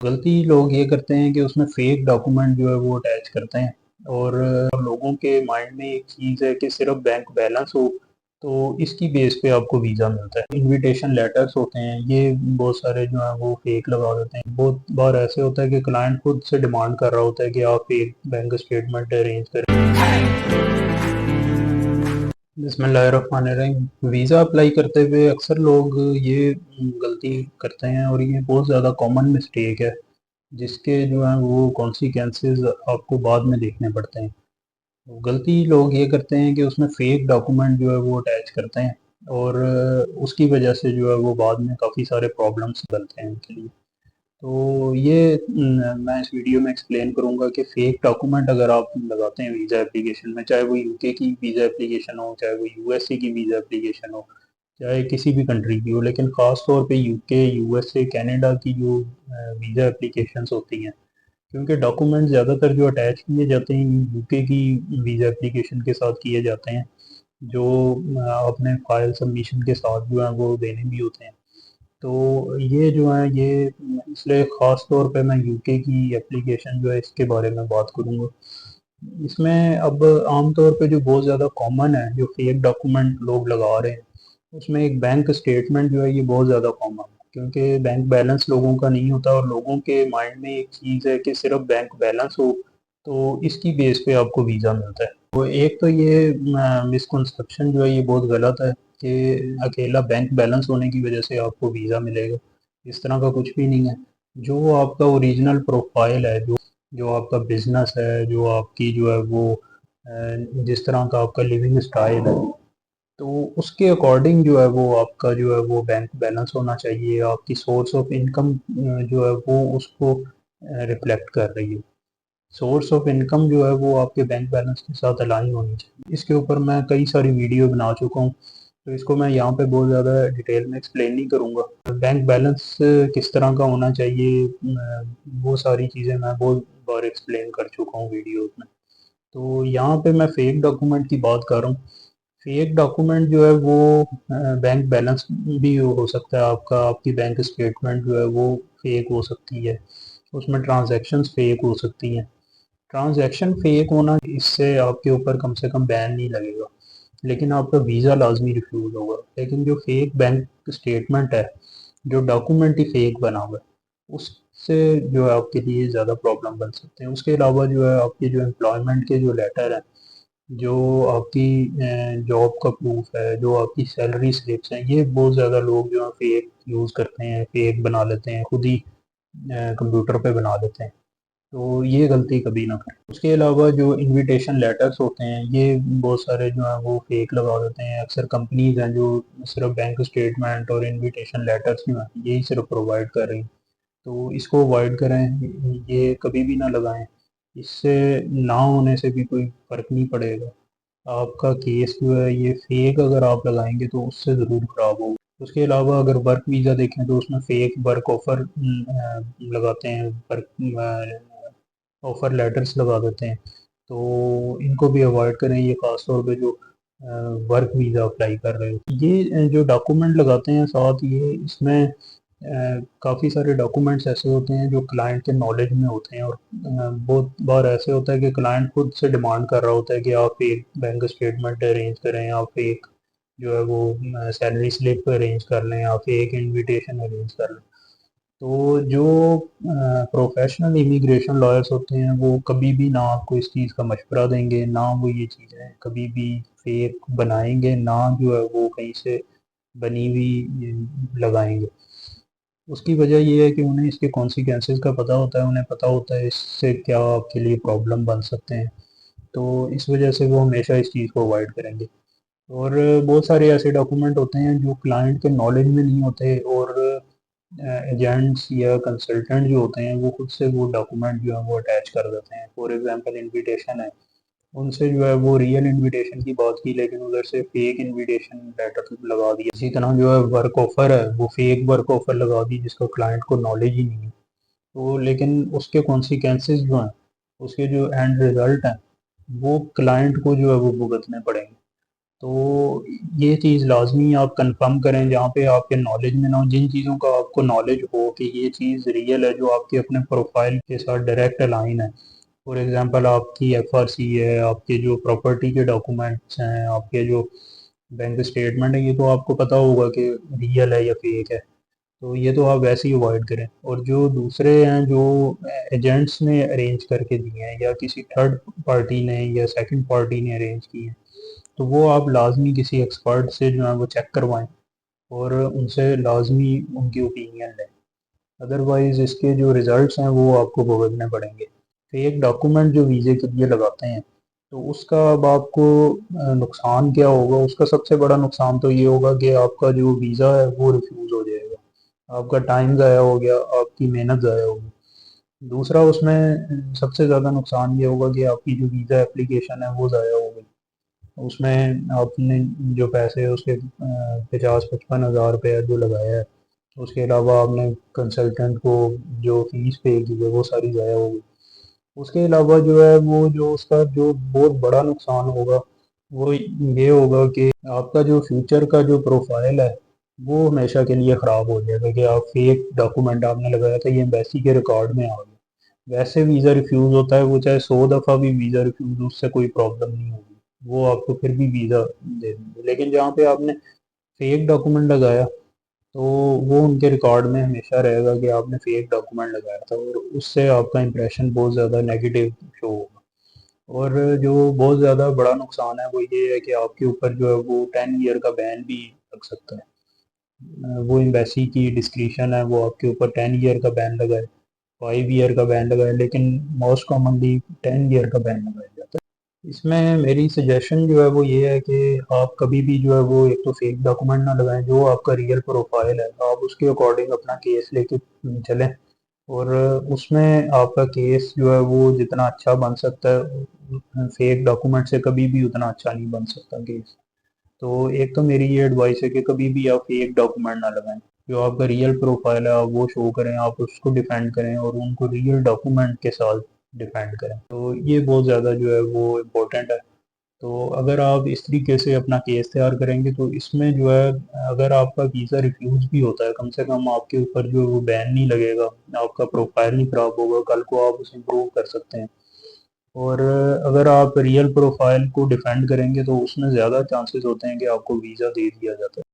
गलती लोग ये करते हैं कि उसमें फेक डॉक्यूमेंट जो है वो अटैच करते हैं और लोगों के माइंड में एक चीज़ है कि सिर्फ बैंक बैलेंस हो तो इसकी बेस पे आपको वीज़ा मिलता है। इनविटेशन लेटर्स होते हैं ये बहुत सारे जो हैं वो फेक लगा देते हैं। बहुत बार ऐसे होता है कि क्लाइंट खुद से डिमांड कर रहा होता है कि आप एक बैंक स्टेटमेंट अरेंज करें। बिस्मिल्लाहिर्रहमानिर्रहीम। वीज़ा अप्लाई करते हुए अक्सर लोग ये गलती करते हैं और ये बहुत ज़्यादा कॉमन मिस्टेक है जिसके जो है वो कॉन्सिक्वेंसेस आपको बाद में देखने पड़ते हैं। तो गलती लोग ये करते हैं कि उसमें फेक डॉक्यूमेंट जो है वो अटैच करते हैं और उसकी वजह से जो है वो बाद में काफ़ी सारे प्रॉब्लम्स बनते हैं उनके लिए। तो ये मैं इस वीडियो में एक्सप्लेन करूँगा कि फेक डॉक्यूमेंट अगर आप लगाते हैं वीज़ा एप्लीकेशन में, चाहे वो यूके की वीज़ा एप्लीकेशन हो, चाहे वो यूएसए की वीज़ा एप्लीकेशन हो, चाहे किसी भी कंट्री की हो, लेकिन ख़ास तौर पे यूके, यूएसए, कनाडा की जो वीज़ा एप्लीकेशंस होती हैं, क्योंकि डॉक्यूमेंट ज़्यादातर जो अटैच किए जाते हैं यूके की वीज़ा एप्लीकेशन के साथ किए जाते हैं, जो आपने फाइल सबमिशन के साथ जो है वो देने भी होते हैं। तो ये जो है ये इसलिए ख़ास तौर पे मैं यूके की एप्लीकेशन जो है इसके बारे में बात करूँगा। इसमें अब आम तौर पे जो बहुत ज़्यादा कॉमन है, जो फेक डॉक्यूमेंट लोग लगा रहे हैं, उसमें एक बैंक स्टेटमेंट जो है ये बहुत ज़्यादा कॉमन है, क्योंकि बैंक बैलेंस लोगों का नहीं होता और लोगों के माइंड में एक चीज़ है कि सिर्फ बैंक बैलेंस हो तो इसकी बेस पे आपको वीज़ा मिलता है। तो एक तो ये मिसकंसेप्शन जो है ये बहुत गलत है कि अकेला बैंक बैलेंस होने की वजह से आपको वीज़ा मिलेगा। इस तरह का कुछ भी नहीं है। जो आपका ओरिजिनल प्रोफाइल है, जो आपका बिज़नेस है, जो आपकी जो है वो जिस तरह का आपका लिविंग स्टाइल है, तो उसके अकॉर्डिंग जो है वो आपका जो है वो बैंक बैलेंस होना चाहिए। आपकी सोर्स ऑफ इनकम जो है वो उसको रिफ्लेक्ट कर रही है। सोर्स ऑफ इनकम जो है वो आपके बैंक बैलेंस के साथ अलाइन होनी चाहिए। इसके ऊपर मैं कई सारी वीडियो बना चुका हूँ, तो इसको मैं यहाँ पे बहुत ज़्यादा डिटेल में एक्सप्लेन नहीं करूँगा। बैंक बैलेंस किस तरह का होना चाहिए, वो सारी चीज़ें मैं बहुत बार एक्सप्लेन कर चुका हूँ वीडियोज़ में। तो यहाँ पे मैं फेक डॉक्यूमेंट की बात कर रहा हूँ। फेक डॉक्यूमेंट जो है वो बैंक बैलेंस भी हो सकता है आपका, आपकी बैंक स्टेटमेंट जो है वो फेक हो सकती है, उसमें ट्रांजैक्शंस फेक हो सकती हैं। ट्रांजैक्शन फेक होना इससे आपके ऊपर कम से कम बैन नहीं लगेगा, लेकिन आपका वीज़ा लाजमी रिफ्यूज़ होगा। लेकिन जो फेक बैंक स्टेटमेंट है, जो डॉक्यूमेंट ही फेक बना हुआ है, उससे जो है आपके लिए ज़्यादा प्रॉब्लम बन सकते हैं। उसके अलावा जो है आपके जो एम्प्लॉयमेंट के जो लेटर हैं, जो आपकी जॉब का प्रूफ है, जो आपकी सैलरी स्लिप्स हैं, ये बहुत ज़्यादा लोग जो है फेक यूज़ करते हैं, फेक बना लेते हैं, खुद ही कंप्यूटर पे बना लेते हैं। तो ये गलती कभी ना करें। उसके अलावा जो इनविटेशन लेटर्स होते हैं ये बहुत सारे जो हैं वो फेक लगा देते हैं। अक्सर कंपनीज हैं जो सिर्फ बैंक स्टेटमेंट और इनविटेशन लेटर्स जो हैं यही सिर्फ प्रोवाइड कर रही हैं। तो इसको अवॉइड करें, ये कभी भी ना लगाएं। इससे ना होने से भी कोई फ़र्क नहीं पड़ेगा। आपका केस जो है ये फेक अगर आप लगाएंगे तो उससे ज़रूर ख़राब होगा। उसके अलावा अगर वर्क वीज़ा देखें तो उसमें फेक वर्क ऑफ़र लगाते हैं, वर्क ऑफ़र लेटर्स लगा देते हैं। तो इनको भी अवॉइड करें, ये ख़ास तौर पे जो वर्क वीज़ा अप्लाई कर रहे हो। ये जो डॉक्यूमेंट लगाते हैं साथ, ये इसमें काफ़ी सारे डॉक्यूमेंट्स ऐसे होते हैं जो क्लाइंट के नॉलेज में होते हैं और बहुत बार ऐसे होता है कि क्लाइंट खुद से डिमांड कर रहा होता है कि आप एक बैंक स्टेटमेंट अरेंज करें, आप एक जो है वो सैलरी स्लिप अरेंज कर लें, आप एक इनविटेशन अरेंज कर लें। तो जो प्रोफेशनल इमिग्रेशन लॉयर्स होते हैं वो कभी भी ना आपको इस चीज़ का मशवरा देंगे, ना वो ये चीज़ें कभी भी फेक बनाएंगे, ना जो है वो कहीं से बनी हुई लगाएंगे। उसकी वजह ये है कि उन्हें इसके कॉन्सिक्वेंसेस का पता होता है, उन्हें पता होता है इससे क्या आपके लिए प्रॉब्लम बन सकते हैं। तो इस वजह से वो हमेशा इस चीज़ को अवॉइड करेंगे। और बहुत सारे ऐसे डॉक्यूमेंट होते हैं जो क्लाइंट के नॉलेज में नहीं होते और एजेंट्स या कंसल्टेंट जो होते हैं वो खुद से वो डॉक्यूमेंट जो है वो अटैच कर देते हैं। फॉर एग्जांपल इनविटेशन है, उनसे जो है वो रियल इनविटेशन की बात की लेकिन उधर से फेक इनविटेशन लेटर लगा दिया। इसी तरह जो है वर्क ऑफर है वो फेक वर्क ऑफर लगा दी जिसका क्लाइंट को नॉलेज ही नहीं है। तो लेकिन उसके कॉन्सिक्वेंसेस जो हैं, उसके जो एंड रिजल्ट हैं, वो क्लाइंट को जो है वो भुगतने पड़ेंगे। तो ये चीज़ लाज़मी आप कंफर्म करें जहाँ पे आपके नॉलेज में ना हो, जिन चीज़ों का आपको नॉलेज हो कि ये चीज़ रियल है, जो आपके अपने प्रोफाइल के साथ डायरेक्ट अलाइन है। फॉर एग्जांपल आपकी एफआरसी है, आपके जो प्रॉपर्टी के डॉक्यूमेंट्स हैं, आपके जो बैंक स्टेटमेंट है, ये तो आपको पता होगा कि रियल है या फेक है। तो ये तो आप वैसे ही अवॉइड करें। और जो दूसरे हैं जो एजेंट्स ने अरेंज करके दिए हैं या किसी थर्ड पार्टी ने या सेकंड पार्टी ने अरेंज किए हैं, तो वो आप लाजमी किसी एक्सपर्ट से जो है वो चेक करवाएं और उनसे लाजमी उनकी ओपिनियन लें। अदरवाइज़ इसके जो रिज़ल्ट्स हैं वो आपको भुगतने पड़ेंगे। फेक डॉक्यूमेंट जो वीज़े के लिए लगाते हैं, तो उसका अब आपको नुकसान क्या होगा? उसका सबसे बड़ा नुकसान तो ये होगा कि आपका जो वीज़ा है वो रिफ्यूज़ हो जाएगा। आपका टाइम ज़ाया हो गया, आपकी मेहनत ज़ाया होगी। दूसरा उसमें सबसे ज़्यादा नुकसान ये होगा कि आपकी जो वीज़ा एप्लीकेशन है वो ज़ाया हो गई। उसमें आपने जो पैसे उसके 50-55 हज़ार रुपया जो लगाया है, उसके अलावा आपने कंसल्टेंट को जो फीस पे की है वो सारी ज़ाया हो गई। उसके अलावा जो है वो जो उसका जो बहुत बड़ा नुकसान होगा वो ये होगा कि आपका जो फ्यूचर का जो प्रोफाइल है वो हमेशा के लिए ख़राब हो जाएगा कि आप फेक डॉक्यूमेंट आपने लगाया था, ये एम्बेसी के रिकॉर्ड में आ गया। वैसे वीज़ा रिफ्यूज़ होता है, वो चाहे 100 दफ़ा भी वीज़ा रिफ्यूज़ हो, उससे कोई प्रॉब्लम नहीं होगी, वो आपको फिर भी वीज़ा दे देंगे। लेकिन जहाँ पे आपने फेक डॉक्यूमेंट लगाया, तो वो उनके रिकॉर्ड में हमेशा रहेगा कि आपने फेक डॉक्यूमेंट लगाया था और उससे आपका इंप्रेशन बहुत ज़्यादा नेगेटिव शो होगा। और जो बहुत ज़्यादा बड़ा नुकसान है वो ये है कि आपके ऊपर जो है वो 10 ईयर का बैन भी लग सकता है। वो एम्बेसी की डिस्क्रिशन है, वो आपके ऊपर 10 ईयर का बैन लगाए, 5 ईयर का बैन लगाए, लेकिन मोस्ट कॉमनली 10 ईयर का बैन लगाया जाता है। इसमें मेरी सजेशन जो है वो ये है कि आप कभी भी जो है वो एक तो फेक डॉक्यूमेंट ना लगाएं, जो आपका रियल प्रोफाइल है आप उसके अकॉर्डिंग अपना केस लेके चलें। और उसमें आपका केस जो है वो जितना अच्छा बन सकता है, फेक डॉक्यूमेंट से कभी भी उतना अच्छा नहीं बन सकता केस। तो एक तो मेरी ये एडवाइस है कि कभी भी आप फेक डॉक्यूमेंट ना लगाएं, जो आपका रियल प्रोफाइल है आप वो शो करें, आप उसको डिफेंड करें और उनको रियल डॉक्यूमेंट के साथ डिफेंड करें। तो ये बहुत ज़्यादा जो है वो इम्पोर्टेंट है। तो अगर आप इस तरीके से अपना केस तैयार करेंगे तो इसमें जो है अगर आपका वीज़ा रिफ्यूज़ भी होता है, कम से कम आपके ऊपर जो वो बैन नहीं लगेगा, आपका प्रोफाइल नहीं ख़राब होगा, कल को आप उसे इम्प्रूव कर सकते हैं। और अगर आप रियल प्रोफाइल को डिफेंड करेंगे तो उसमें ज़्यादा चांसेस होते हैं कि आपको वीज़ा दे दिया जाता है।